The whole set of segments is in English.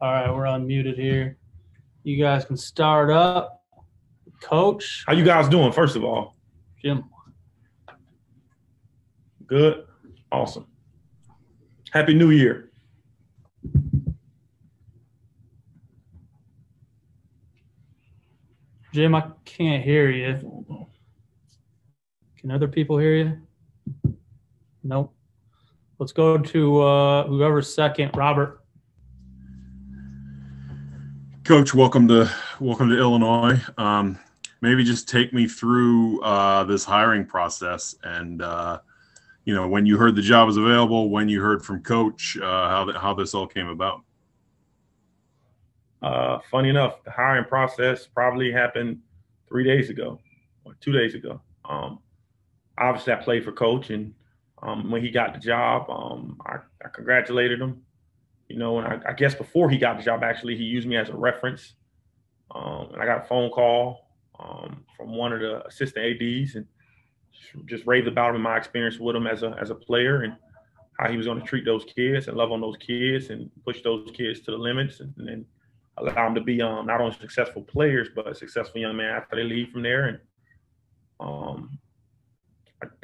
All right, we're unmuted here. You guys can start up. Coach. How you guys doing, first of all? Jim. Good. Awesome. Happy New Year. Jim, I can't hear you. Can other people hear you? Nope. Let's go to whoever's second. Robert. Coach, welcome to Illinois. Maybe just take me through this hiring process and when you heard the job was available, when you heard from Coach, how this all came about. Funny enough, the hiring process probably happened 3 days ago or 2 days ago. Obviously, I played for Coach, and when he got the job, I congratulated him. And I guess before he got the job, actually, he used me as a reference. And I got a phone call from one of the assistant ADs and just raved about him and my experience with him as a player and how he was going to treat those kids and love on those kids and push those kids to the limits and then allow them to be not only successful players, but a successful young man after they leave from there. And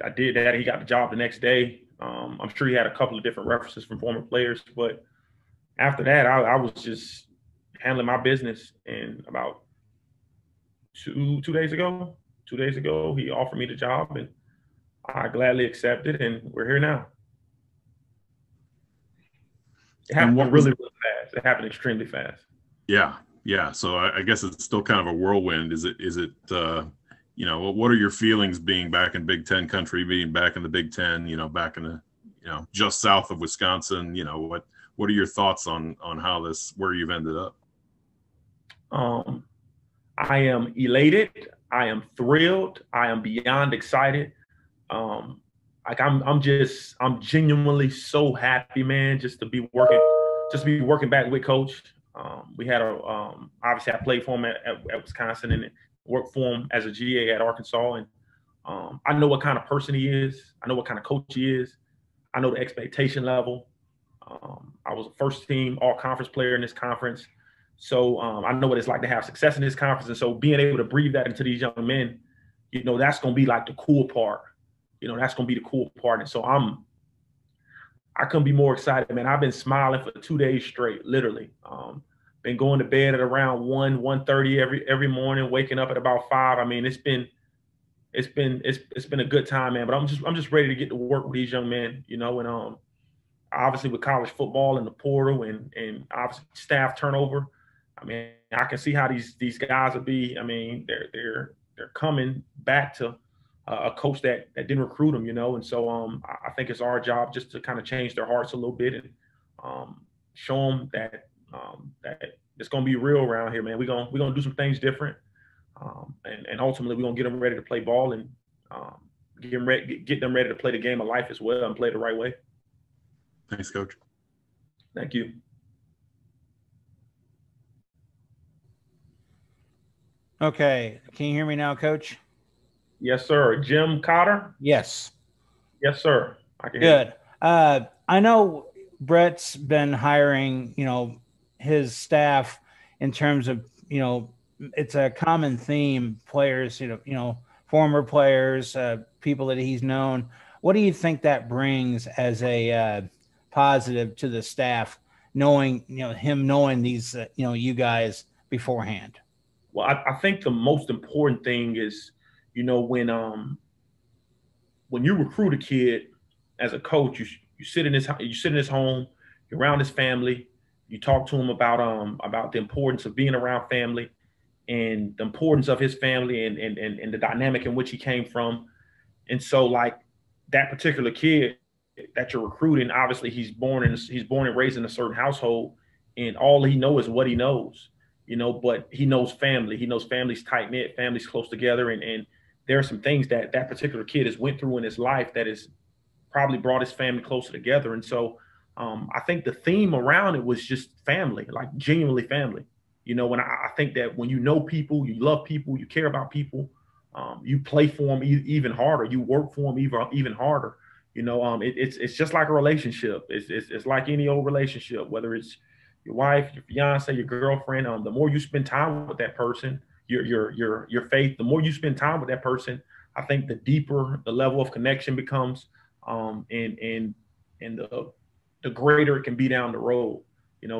I did that. He got the job the next day. I'm sure he had a couple of different references from former players, but after that, I was just handling my business. And about two days ago, he offered me the job, and I gladly accepted, and we're here now. It happened really fast. It happened extremely fast. Yeah. So I guess it's still kind of a whirlwind. Is it? What are your feelings being back in Big Ten country, being back in the Big Ten? Back in the, just south of Wisconsin. What are your thoughts on where you've ended up? I am elated. I am thrilled. I am beyond excited. I'm genuinely so happy, man, just to be working back with Coach. We had obviously I played for him at Wisconsin and worked for him as a GA at Arkansas. And I know what kind of person he is. I know what kind of coach he is. I know the expectation level. I was a first team all conference player in this conference. So I know what it's like to have success in this conference. And so being able to breathe that into these young men, that's going to be like the cool part. That's going to be the cool part. And so I couldn't be more excited, man. I've been smiling for 2 days straight, literally. Been going to bed at around 1:30 every morning, waking up at about 5. I mean, it's been a good time, man. But I'm just ready to get to work with these young men, and obviously with college football and the portal and obviously staff turnover. I mean, I can see how these guys will be. I mean, they're coming back to a coach that didn't recruit them, and so I think it's our job just to kind of change their hearts a little bit and show them that it's gonna be real around here, man. We're gonna do some things different, and ultimately we're gonna get them ready to play ball and get them ready to play the game of life as well and play the right way. Thanks, Coach. Thank you. Okay. Can you hear me now, Coach? Yes, sir. Jim Cotter? Yes. Yes, sir. I can hear you. Good. I know Bret's been hiring, his staff in terms of, it's a common theme, players, former players, people that he's known. What do you think that brings as a positive to the staff, knowing, him knowing these, you guys beforehand? Well, I think the most important thing is, when you recruit a kid as a coach, you sit in his home, you're around his family, you talk to him about the importance of being around family and the importance of his family and the dynamic in which he came from. And so, like, that particular kid that you're recruiting, obviously he's born and raised in a certain household, and all he knows is what he knows, but he knows family. He knows family's tight knit, family's close together, and there are some things that particular kid has went through in his life that has probably brought his family closer together. And so I think the theme around it was just family, like genuinely family. When I think that when you know people, you love people, you care about people, you play for them even harder, you work for them even harder. It's just like a relationship. It's like any old relationship, whether it's your wife, your fiance, your girlfriend, the more you spend time with that person, your faith, the more you spend time with that person, I think the deeper the level of connection becomes, and the greater it can be down the road.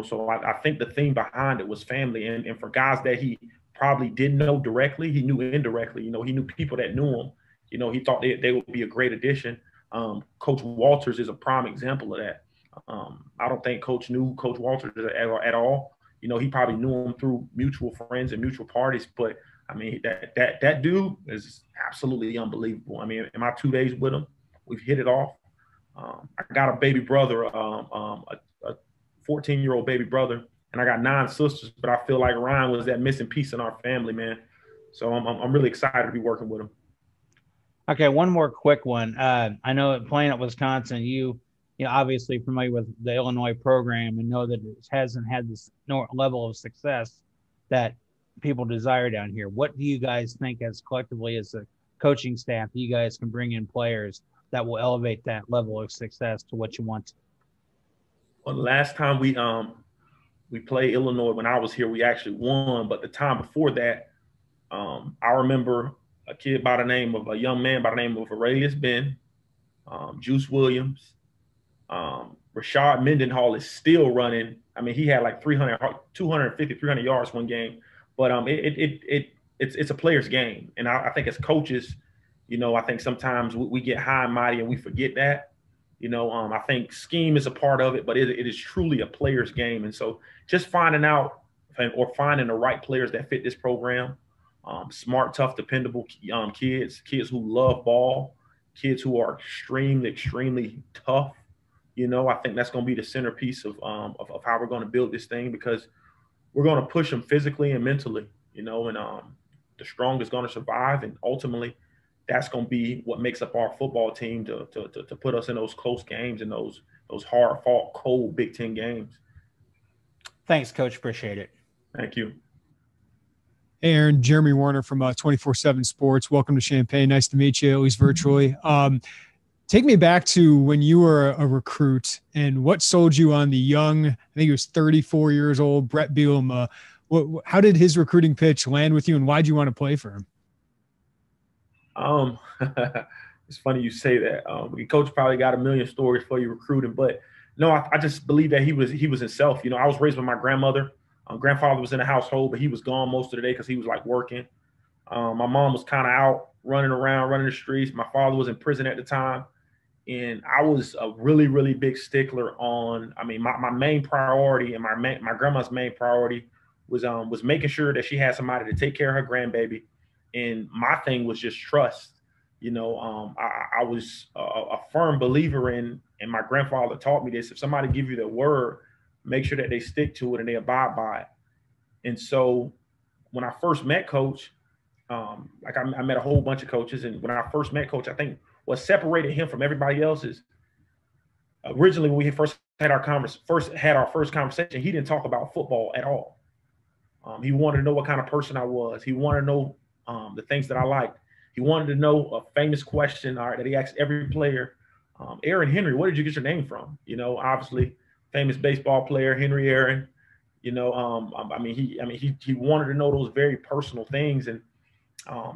So I think the theme behind it was family, and for guys that he probably didn't know directly, he knew indirectly. He knew people that knew him. He thought they would be a great addition. Coach Walters is a prime example of that. I don't think Coach knew Coach Walters at all. He probably knew him through mutual friends and mutual parties. But I mean, that dude is absolutely unbelievable. I mean, in my 2 days with him, we've hit it off. I got a baby brother, a 14-year-old baby brother, and I got 9 sisters. But I feel like Ryan was that missing piece in our family, man. So I'm really excited to be working with him. Okay, one more quick one. I know playing at Wisconsin, you obviously familiar with the Illinois program and know that it hasn't had this level of success that people desire down here. What do you guys think, as collectively as a coaching staff, you guys can bring in players that will elevate that level of success to what you want? Well, the last time we played Illinois, when I was here, we actually won. But the time before that, I remember a young man by the name of Aurelius Ben, Juice Williams, Rashad Mendenhall is still running. I mean, he had like 250, 300 yards one game. But it's a player's game. And I think as coaches, I think sometimes we get high and mighty and we forget that. I think scheme is a part of it, but it is truly a player's game. And so just finding out or finding the right players that fit this program, smart, tough, dependable kids who love ball, kids who are extremely, extremely tough. I think that's going to be the centerpiece of how we're going to build this thing, because we're going to push them physically and mentally, and the strongest going to survive. And ultimately, that's going to be what makes up our football team to put us in those close games and those hard-fought, cold Big Ten games. Thanks, Coach. Appreciate it. Thank you. Hey, Aaron, Jeremy Warner from 24/7 Sports. Welcome to Champaign. Nice to meet you, at least virtually. Take me back to when you were a recruit and what sold you on the young, I think he was 34 years old, Bret Bielema. How did his recruiting pitch land with you, and why did you want to play for him? It's funny you say that. Coach probably got a million stories for you recruiting, but no, I just believe that he was himself. I was raised with my grandmother. Grandfather was in the household, but he was gone most of the day because he was like working. My mom was kind of out running around, running the streets. My father was in prison at the time. And I was a really, really big stickler on, my main priority and my grandma's main priority was making sure that she had somebody to take care of her grandbaby. And my thing was just trust. I was a firm believer in, and my grandfather taught me this: if somebody give you their word, make sure that they stick to it and they abide by it. And so when I first met Coach, I met a whole bunch of coaches. And when I first met Coach, I think what separated him from everybody else is originally when we first had our first conversation, he didn't talk about football at all. He wanted to know what kind of person I was. He wanted to know the things that I liked. He wanted to know a famous question, that he asked every player. Aaron Henry, where did you get your name from? Obviously famous baseball player, Henry Aaron. He wanted to know those very personal things. And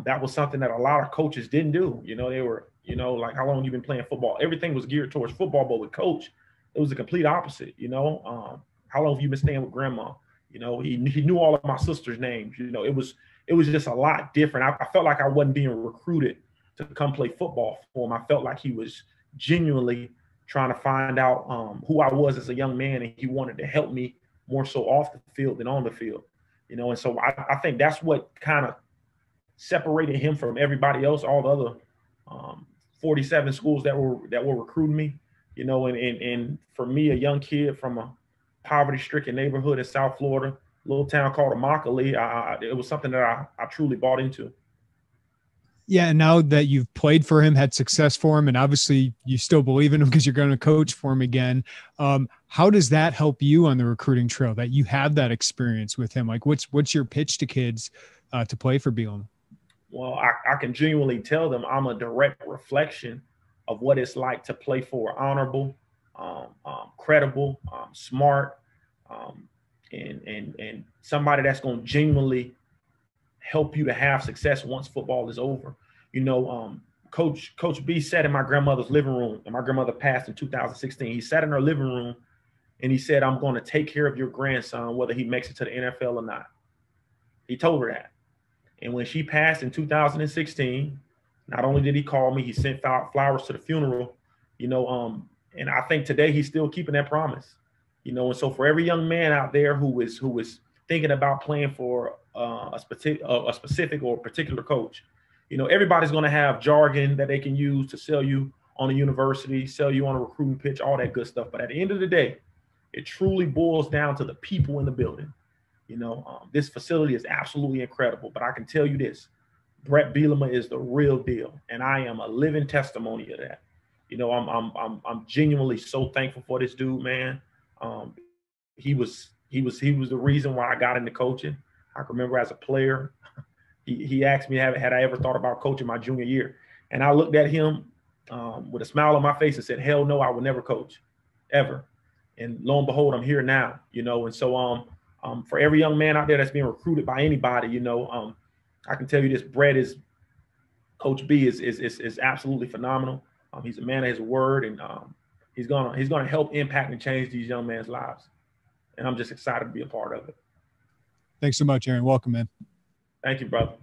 that was something that a lot of coaches didn't do. They were, like, how long have you been playing football? Everything was geared towards football, but with Coach, it was the complete opposite. How long have you been staying with grandma? He knew all of my sister's names. It was just a lot different. I felt like I wasn't being recruited to come play football for him. I felt like he was genuinely trying to find out who I was as a young man, and he wanted to help me more so off the field than on the field. And so I think that's what kind of separated him from everybody else, all the other 47 schools that were recruiting me. And for me, a young kid from a poverty-stricken neighborhood in South Florida, a little town called Immokalee, it was something that I truly bought into. Yeah, and now that you've played for him, had success for him, and obviously you still believe in him because you're going to coach for him again, how does that help you on the recruiting trail, that you have that experience with him? Like, what's your pitch to kids to play for Bielema? Well, I can genuinely tell them I'm a direct reflection of what it's like to play for honorable, credible, smart, and somebody that's going to genuinely help you to have success once football is over. You know, Coach B sat in my grandmother's living room, and my grandmother passed in 2016. He sat in her living room and he said, "I'm going to take care of your grandson, whether he makes it to the NFL or not." He told her that. And when she passed in 2016, not only did he call me, he sent flowers to the funeral, you know, and I think today he's still keeping that promise, you know. And so for every young man out there who is thinking about playing for a specific or particular coach, you know, everybody's going to have jargon that they can use to sell you on a university, sell you on a recruiting pitch, all that good stuff. But at the end of the day, it truly boils down to the people in the building. You know, this facility is absolutely incredible, but I can tell you this: Bret Bielema is the real deal, and I am a living testimony of that. You know, I'm genuinely so thankful for this dude, man. He was the reason why I got into coaching. I can remember as a player, he asked me, had I ever thought about coaching my junior year? And I looked at him with a smile on my face and said, "Hell no, I would never coach, ever." And lo and behold, I'm here now. You know, and so for every young man out there that's being recruited by anybody, you know, I can tell you this: Coach B is absolutely phenomenal. He's a man of his word, and he's gonna help impact and change these young men's lives. And I'm just excited to be a part of it. Thanks so much, Aaron. Welcome, man. Thank you, brother.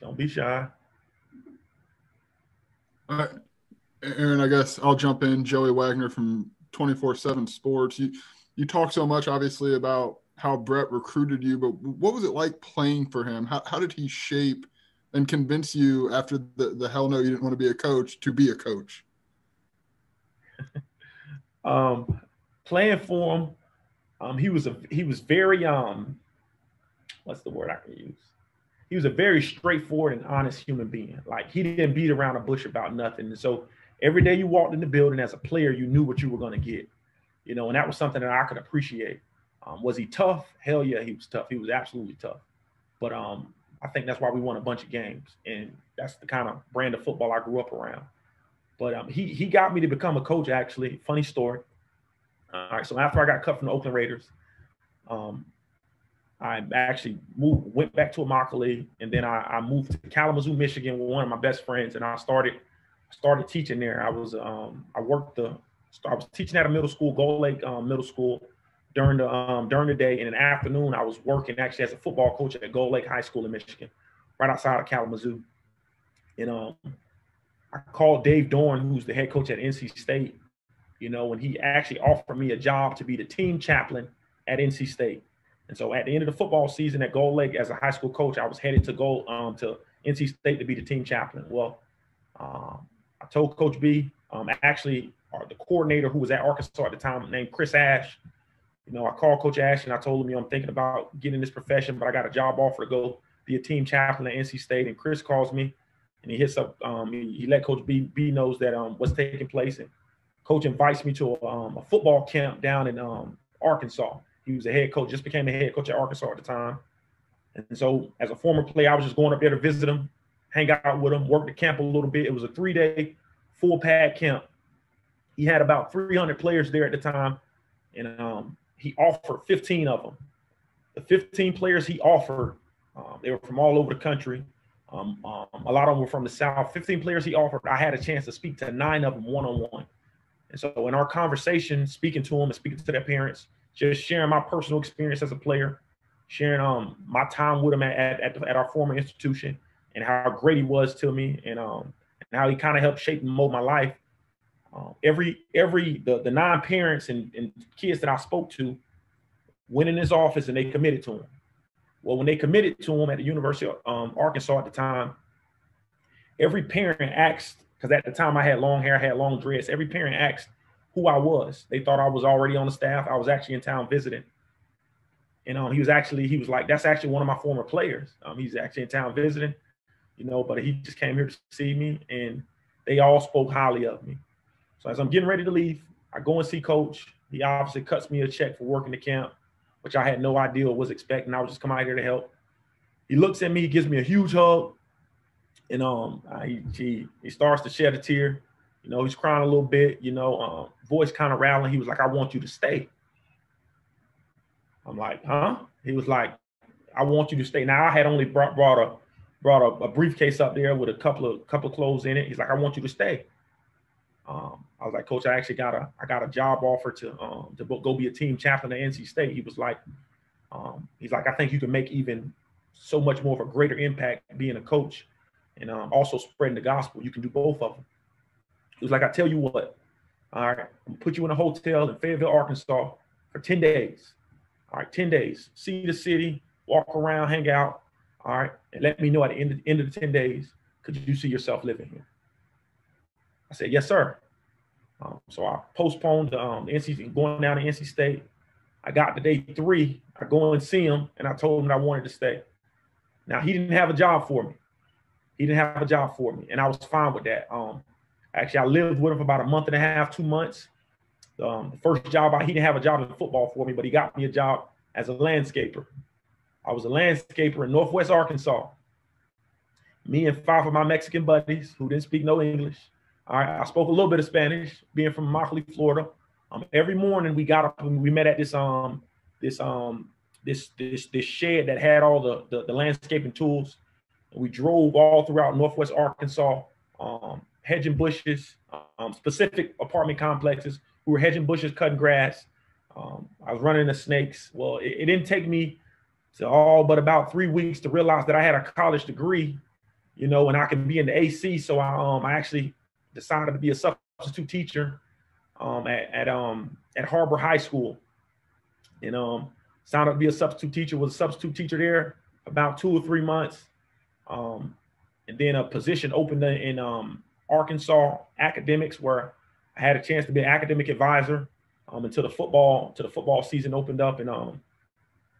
Don't be shy. Aaron, I guess I'll jump in. Joey Wagner from 24/7 Sports. You talk so much, obviously, about how Bret recruited you, but what was it like playing for him? How did he shape and convince you, after the hell no, you didn't want to be a coach, to be a coach? Playing for him, he was very what's the word I can use? He was a very straightforward and honest human being. Like, he didn't beat around the bush about nothing. And so every day you walked in the building as a player, you knew what you were going to get, you know, and that was something that I could appreciate. Was he tough? Hell yeah, he was tough. He was absolutely tough. But I think that's why we won a bunch of games, and that's the kind of brand of football I grew up around. But he got me to become a coach, actually. Funny story. All right, so after I got cut from the Oakland Raiders, I actually went back to Immokalee, and then I moved to Kalamazoo, Michigan with one of my best friends, and I started teaching there. I was teaching at a middle school, Gold Lake Middle School, during the day, and in the afternoon I was working actually as a football coach at Gold Lake High School in Michigan, right outside of Kalamazoo. And I called Dave Dorn, who's the head coach at NC State, you know, and he actually offered me a job to be the team chaplain at NC State. And so at the end of the football season at Gold Lake, as a high school coach, I was headed to to NC State to be the team chaplain. Well, I told Coach B, actually, the coordinator who was at Arkansas at the time, named Chris Ash, you know, I called Coach Ash and I told him, you know, I'm thinking about getting in this profession, but I got a job offer to go be a team chaplain at NC State. And Chris calls me and he hits up, he let Coach B knows that what's taking place. And Coach invites me to a football camp down in Arkansas. He was a head coach, just became the head coach at Arkansas at the time. And so as a former player, I was just going up there to visit him, hang out with him, work the camp a little bit. It was a 3-day full pad camp. He had about 300 players there at the time. And he offered 15 of them. The 15 players he offered, they were from all over the country. A lot of them were from the South. 15 players he offered, I had a chance to speak to 9 of them one-on-one. And so in our conversation, speaking to them and speaking to their parents, just sharing my personal experience as a player, sharing my time with him at our former institution, and how great he was to me, and how he kind of helped shape and mold my life. The 9 parents and kids that I spoke to went in his office and they committed to him. Well, when they committed to him at the University of Arkansas at the time, every parent asked, because at the time I had long hair, I had long dreads. Every parent asked who I was. They thought I was already on the staff. I was actually in town visiting. And he was like, that's actually one of my former players. He's actually in town visiting, you know, but he just came here to see me, and they all spoke highly of me. So as I'm getting ready to leave, I go and see Coach. He obviously cuts me a check for working the camp, which I had no idea what was expecting. I was just come out here to help. He looks at me, he gives me a huge hug, and he starts to shed a tear. You know, he's crying a little bit, you know, voice kind of rattling. He was like, I want you to stay. I'm like, huh? He was like, I want you to stay. Now I had only brought a briefcase up there with a couple of clothes in it. He's like, I want you to stay. I was like, Coach, I got a job offer to go be a team chaplain at NC State. He was like, he's like, I think you can make even so much more of a greater impact being a coach and also spreading the gospel. You can do both of them. He was like, I tell you what, all right, I'm gonna put you in a hotel in Fayetteville, Arkansas for 10 days. All right, 10 days. See the city, walk around, hang out. All right, and let me know at the end of the 10 days, could you see yourself living here? I said, yes, sir. So I postponed the NC going down to NC State. I got to day 3. I go and see him, and I told him that I wanted to stay. Now, he didn't have a job for me. And I was fine with that. Actually, I lived with him for about a month and a half, 2 months. The first job, he didn't have a job in football for me, but he got me a job as a landscaper. I was a landscaper in Northwest Arkansas. Me and 5 of my Mexican buddies who didn't speak no English. All right, I spoke a little bit of Spanish, being from Immokalee, Florida. Every morning we got up and we met at this shed that had all the landscaping tools. And we drove all throughout Northwest Arkansas, hedging bushes, specific apartment complexes. We were hedging bushes, cutting grass. I was running the snakes. Well, it didn't take me to all but about 3 weeks to realize that I had a college degree, you know, and I could be in the AC. So I actually decided to be a substitute teacher at Harbor High School, and signed up to be a substitute teacher. Was a substitute teacher there about 2 or 3 months, and then a position opened in Arkansas academics, where I had a chance to be an academic advisor until the football season opened up. And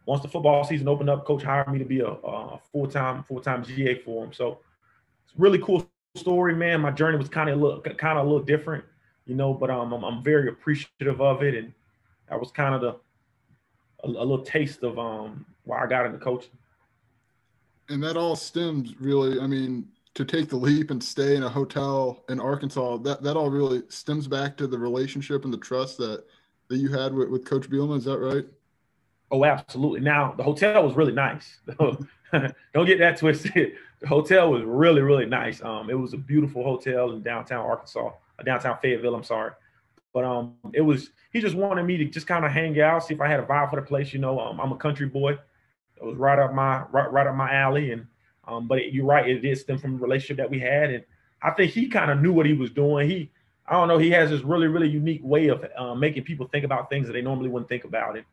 once the football season opened up, Coach hired me to be a full-time GA for him. So it's a really cool story, man. My journey was kind of a little different, you know, but I'm very appreciative of it, and that was kind of a little taste of why I got into coaching. And that all stems really, I mean, to take the leap and stay in a hotel in Arkansas, that all really stems back to the relationship and the trust that you had with Coach Bielema. Is that right? Oh, absolutely. Now, the hotel was really nice. Don't get that twisted. The hotel was really, really nice. It was a beautiful hotel in downtown Arkansas, downtown Fayetteville, I'm sorry. But he just wanted me to just kind of hang out, see if I had a vibe for the place. You know, I'm a country boy. It was right up my alley. And but you're right, it did stem from the relationship that we had. And I think he kind of knew what he was doing. I don't know, he has this really, really unique way of making people think about things that they normally wouldn't think about. And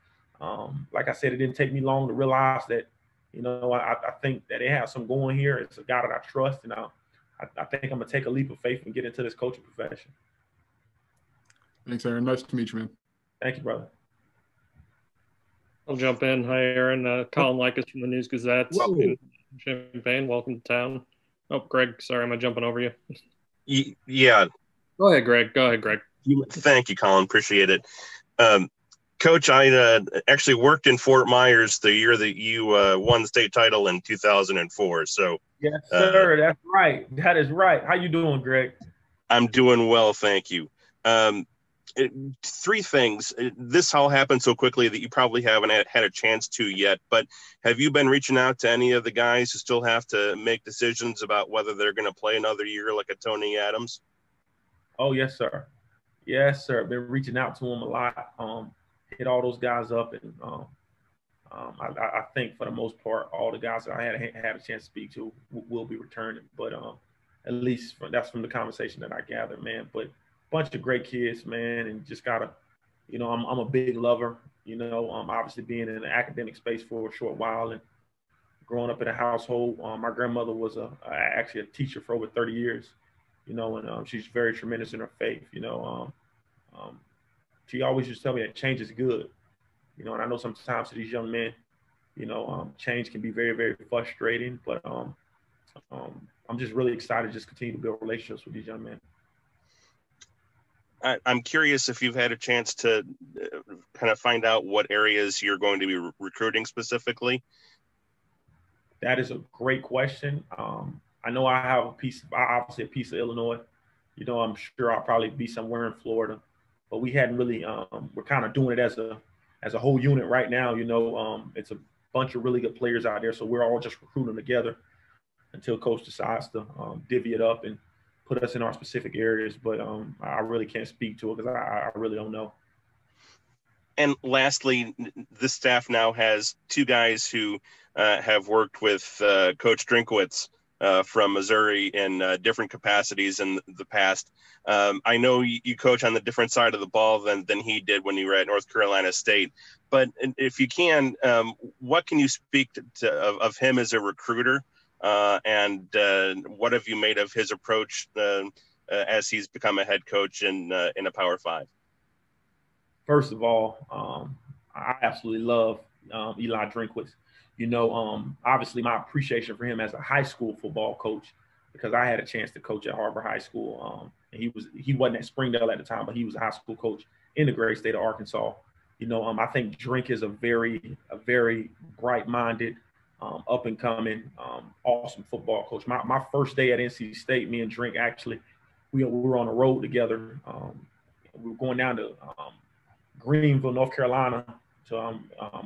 like I said, it didn't take me long to realize that, you know, I think that they have some going here. It's a guy that I trust, and I think I'm gonna take a leap of faith and get into this coaching profession. Thanks, Aaron. Nice to meet you, man. Thank you, brother. I'll jump in. Hi, Aaron. Colin Likas from the News Gazette in Champaign. Welcome to town. Oh, Greg, sorry, am I jumping over you? Yeah. Go ahead, Greg. Thank you, Colin. Appreciate it. Coach, I actually worked in Fort Myers the year that you won the state title in 2004. So yes, sir. That's right. That is right. How you doing, Greg? I'm doing well, thank you. 3 things. This all happened so quickly that you probably haven't had a chance to yet, but have you been reaching out to any of the guys who still have to make decisions about whether they're going to play another year, like a Tony Adams? Oh, yes, sir. Yes, sir. Been reaching out to them a lot. Hit all those guys up, and I think for the most part, all the guys that I had a chance to speak to will be returning. But at least that's from the conversation that I gathered, man. But bunch of great kids, man, and just gotta, you know, I'm a big lover, you know, obviously being in the academic space for a short while and growing up in a household. My grandmother was actually a teacher for over 30 years, you know, and she's very tremendous in her faith, you know. She always used to tell me that change is good, you know, and I know sometimes to these young men, you know, change can be very, very frustrating, but I'm just really excited to just continue to build relationships with these young men. I'm curious if you've had a chance to kind of find out what areas you're going to be recruiting specifically. That is a great question. I know I have obviously a piece of Illinois, I'm sure I'll probably be somewhere in Florida. But we hadn't really, we're kind of doing it as a whole unit right now. It's a bunch of really good players out there. So we're all just recruiting together until coach decides to divvy it up and put us in our specific areas. But I really can't speak to it because I really don't know. And lastly, this staff now has two guys who have worked with Coach Drinkwitz from Missouri in different capacities in the past. I know you coach on the different side of the ball than he did when you were at North Carolina State. But if you can, what can you speak of him as a recruiter? And what have you made of his approach as he's become a head coach in a Power 5? First of all, I absolutely love Eli Drinkwitz. Obviously my appreciation for him as a high school football coach, because I had a chance to coach at Harbor High School. And he wasn't at Springdale at the time, but he was a high school coach in the great state of Arkansas. I think Drink is a very bright-minded, up and coming, awesome football coach. My first day at NC State, me and Drink actually, we were on the road together. We were going down to Greenville, North Carolina, to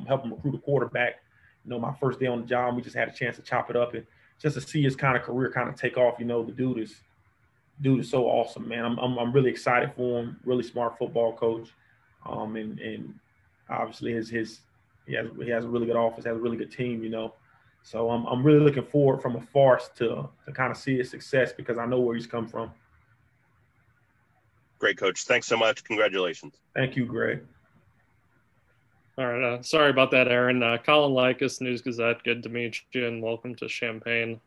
help him recruit a quarterback. My first day on the job, we just had a chance to chop it up and just to see his kind of career kind of take off. The dude is so awesome, man. I'm really excited for him. Really smart football coach, and obviously he has a really good office, has a really good team. So I'm really looking forward from afar to kind of see his success because I know where he's come from. Great, Coach. Thanks so much. Congratulations. Thank you, Greg. All right. Sorry about that, Aaron. Colin Likas, News Gazette. Good to meet you and welcome to Champaign.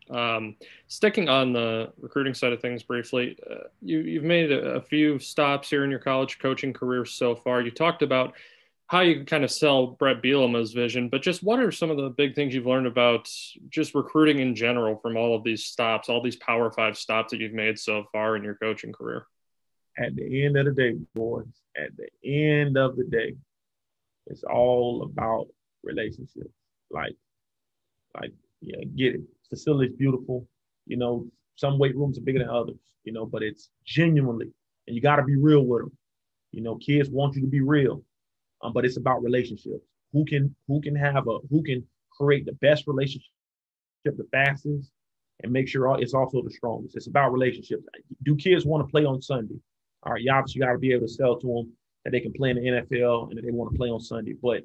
Sticking on the recruiting side of things briefly, you've made a few stops here in your college coaching career so far. You talked about how you kind of sell Bret Bielema's vision, but just what are some of the big things you've learned about just recruiting in general from all of these stops, all these Power 5 stops that you've made so far in your coaching career? At the end of the day, boys, it's all about relationships. Get it. Facility's beautiful. Some weight rooms are bigger than others, but it's genuinely, and you got to be real with them. Kids want you to be real, but it's about relationships. Who can create the best relationship the fastest and make sure it's also the strongest. It's about relationships. Do kids want to play on Sunday? All right, you obviously got to be able to sell to them that they can play in the NFL and that they want to play on Sunday. But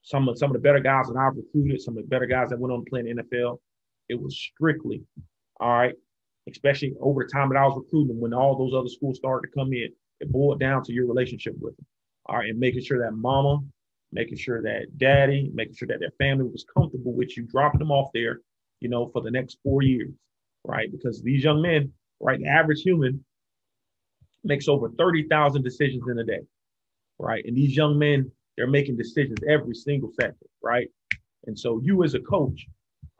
some of the better guys that I've recruited, some of the better guys that went on to play in the NFL, it was strictly, all right, especially over the time that I was recruiting, when all those other schools started to come in, it boiled down to your relationship with them. All right, and making sure that mama, making sure that daddy, making sure that their family was comfortable with you, dropping them off there, for the next 4 years, right? Because these young men, right, the average human makes over 30,000 decisions in a day, right? And these young men, they're making decisions every single second, right? And so you as a coach,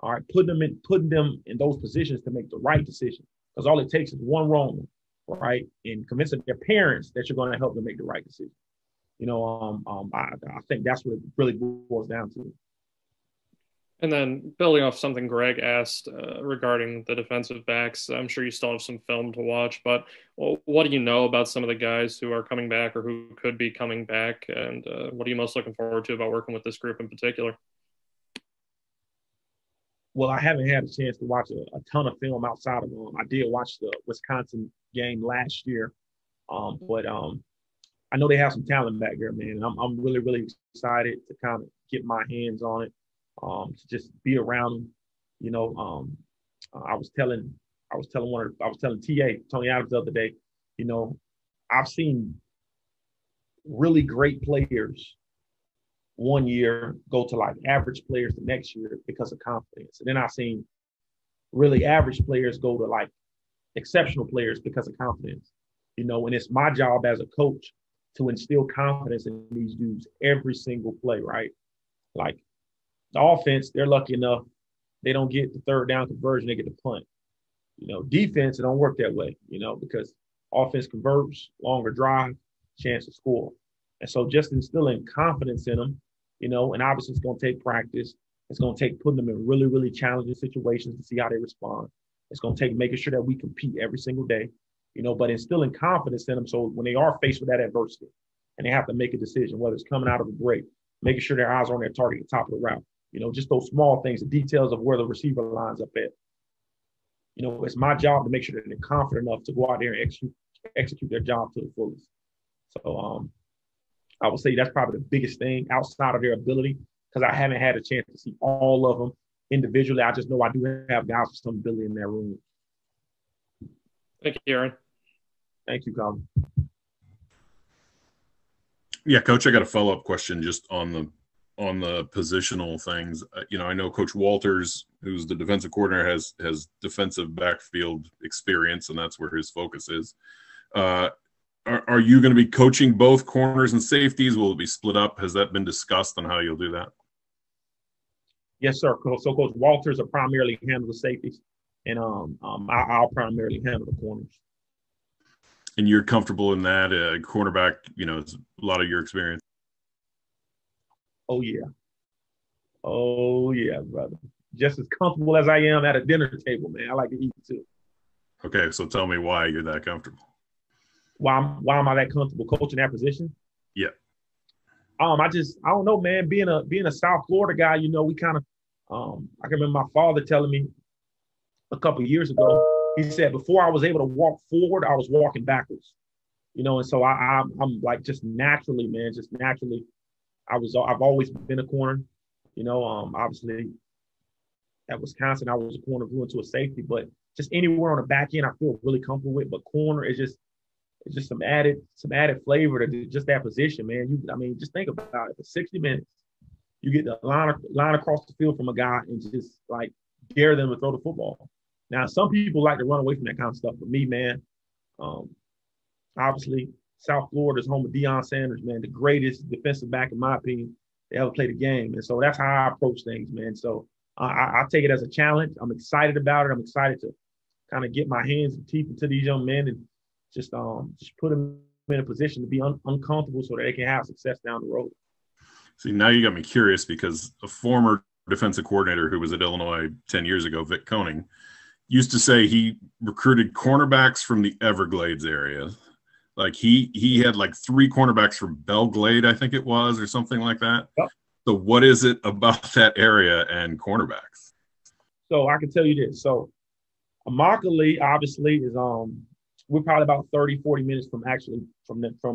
all right, putting them in those positions to make the right decision, because all it takes is one wrong one, right? And convincing their parents that you're going to help them make the right decision. I think that's what it really boils down to. And then building off something Greg asked regarding the defensive backs, I'm sure you still have some film to watch, but what do you know about some of the guys who are coming back or who could be coming back? And what are you most looking forward to about working with this group in particular? Well, I haven't had a chance to watch a ton of film outside of them. I did watch the Wisconsin game last year, but I know they have some talent back there, man. And I'm really, really excited to kind of get my hands on it. To just be around them. I was telling TA, Tony Adams, the other day, I've seen really great players one year go to like average players the next year because of confidence. And then I've seen really average players go to like exceptional players because of confidence, and it's my job as a coach to instill confidence in these dudes every single play, right? Like, the offense, they're lucky enough, they don't get the third down conversion, they get the punt. Defense, it don't work that way, because offense converts, longer drive, chance to score. And so just instilling confidence in them, and obviously it's going to take practice. It's going to take putting them in really, really challenging situations to see how they respond. It's going to take making sure that we compete every single day. but instilling confidence in them. So when they are faced with that adversity and they have to make a decision, whether it's coming out of a break, making sure their eyes are on their target at the top of the route, just those small things, the details of where the receiver lines up at. It's my job to make sure that they're confident enough to go out there and execute their job to the fullest. So I would say that's probably the biggest thing outside of their ability, because I haven't had a chance to see all of them individually. I just know I do have guys with some ability in that room. Thank you, Aaron. Thank you, Colin. Yeah, Coach, I got a follow-up question just on the positional things. I know Coach Walters, who's the defensive coordinator, has defensive backfield experience, and that's where his focus is. Are you going to be coaching both corners and safeties? Will it be split up? Has that been discussed on how you'll do that? Yes, sir. So Coach Walters will primarily handle the safeties, and I'll primarily handle the corners. And you're comfortable in that? Cornerback, it's a lot of your experience. Oh, yeah, brother. Just as comfortable as I am at a dinner table, man. I like to eat too. Okay, so tell me why you're that comfortable. Why am I that comfortable coaching that position? Yeah. I don't know, man. Being a South Florida guy, we kind of I can remember my father telling me a couple of years ago. He said before I was able to walk forward, I was walking backwards. And so I'm like just naturally, man, I've always been a corner. Obviously at Wisconsin I was a corner, grew into a safety, but just anywhere on the back end I feel really comfortable with. But corner is just some added flavor to just that position, man. Just think about it. For 60 minutes, you get the line across the field from a guy and just like dare them to throw the football. Now, some people like to run away from that kind of stuff, but me, man, obviously South Florida is home of Deion Sanders, man, the greatest defensive back in my opinion to ever play the game, and so that's how I approach things, man. So I take it as a challenge. I'm excited about it. I'm excited to kind of get my hands and teeth into these young men and just put them in a position to be uncomfortable so that they can have success down the road. See, now you got me curious, because a former defensive coordinator who was at Illinois 10 years ago, Vic Koenig, used to say he recruited cornerbacks from the Everglades area. Like he had like 3 cornerbacks from Belle Glade, I think it was, or something like that. Yep. So what is it about that area and cornerbacks? So I can tell you this. So Immokalee obviously is we're probably about 30, 40 minutes from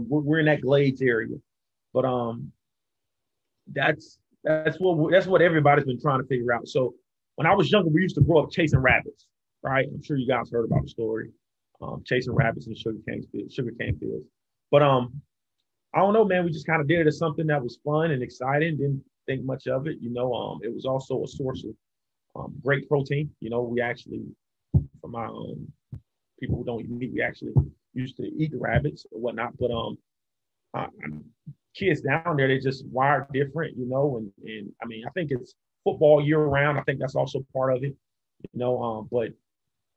we're in that Glades area. But that's what everybody's been trying to figure out. So when I was younger, we used to grow up chasing rabbits, right? I'm sure you guys heard about the story. Chasing rabbits in the sugarcane fields. But I don't know, man. We just kind of did it as something that was fun and exciting. Didn't think much of it, It was also a source of great protein. We actually, for my people who don't eat meat, we actually used to eat the rabbits or whatnot. But kids down there, they just wired different, And I think it's football year round. I think that's also part of it, But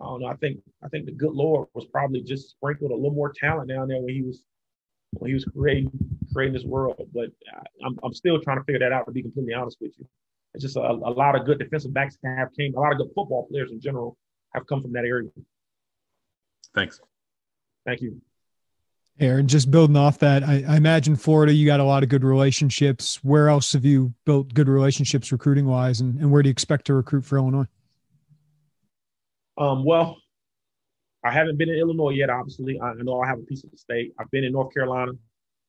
I don't know. I think the good Lord was probably just sprinkled a little more talent down there when he was creating this world. But I'm still trying to figure that out, to be completely honest with you. It's just a lot of good defensive backs a lot of good football players in general have come from that area. Thanks. Thank you. Aaron, just building off that, I imagine Florida, you got a lot of good relationships. Where else have you built good relationships recruiting wise, and where do you expect to recruit for Illinois? Well, I haven't been in Illinois yet, obviously. I know I have a piece of the state. I've been in North Carolina.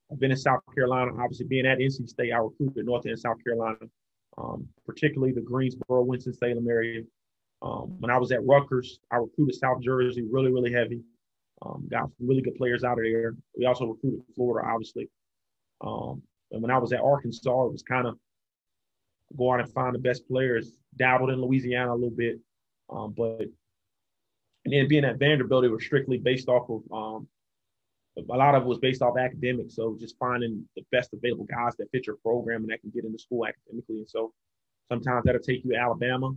I've been in South Carolina. Obviously, being at NC State, I recruited North and South Carolina, particularly the Greensboro, Winston-Salem area. When I was at Rutgers, I recruited South Jersey really, really heavy. Got some really good players out of there. We also recruited Florida, obviously. And when I was at Arkansas, it was kind of go out and find the best players. Dabbled in Louisiana a little bit. And then being at Vanderbilt, it was strictly based off of a lot of it was based off academics. So just finding the best available guys that fit your program and that can get into school academically. And so sometimes that'll take you to Alabama.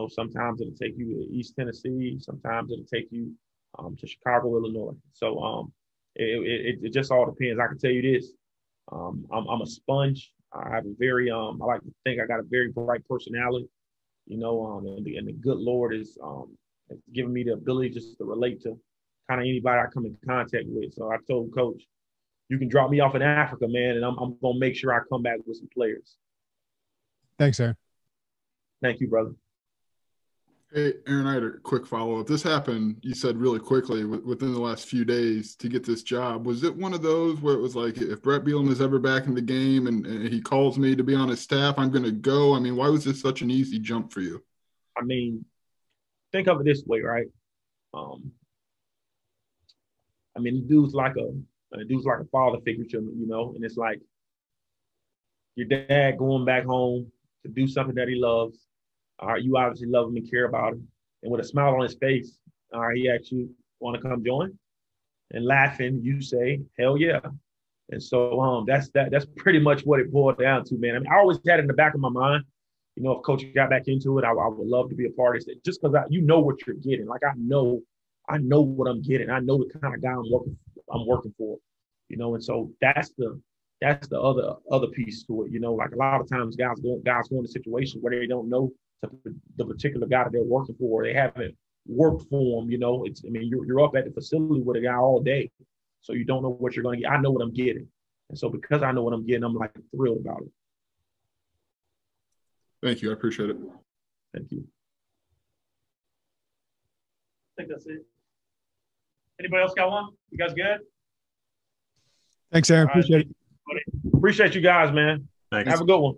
Sometimes it'll take you to East Tennessee. Sometimes it'll take you to Chicago, Illinois. So it just all depends. I can tell you this. I'm a sponge. I have a very I like to think I got a very bright personality, and the good Lord is giving me the ability just to relate to kind of anybody I come in contact with. So I told Coach, you can drop me off in Africa, man, and I'm going to make sure I come back with some players. Thanks, Aaron. Thank you, brother. Hey, Aaron, I had a quick follow-up. This happened, you said, really quickly within the last few days to get this job. Was it one of those where it was like, if Bret Bielema is ever back in the game and he calls me to be on his staff, I'm going to go? I mean, why was this such an easy jump for you? I mean, think of it this way, right? I mean, the dude's like a father figure to me, you know, and it's like your dad going back home to do something that he loves. All right, you obviously love him and care about him. And with a smile on his face, all right, he actually want to come join. And laughing, you say, hell yeah. And so that's pretty much what it boiled down to, man. I mean, I always had it in the back of my mind, you know, if Coach got back into it, I would love to be a part of it. Just because you know what you're getting. Like I know what I'm getting. I know the kind of guy I'm working for, you know. And so that's the other piece to it, you know. Like a lot of times guys go into situations where they don't know the particular guy that they're working for. They haven't worked for him, you know. You're up at the facility with a guy all day, so you don't know what you're going to get. I know what I'm getting, and so because I know what I'm getting, I'm like thrilled about it. Thank you. I appreciate it. Thank you. I think that's it. Anybody else got one? You guys good? Thanks, Aaron. Appreciate it. Appreciate you guys, man. Thanks. Have a good one.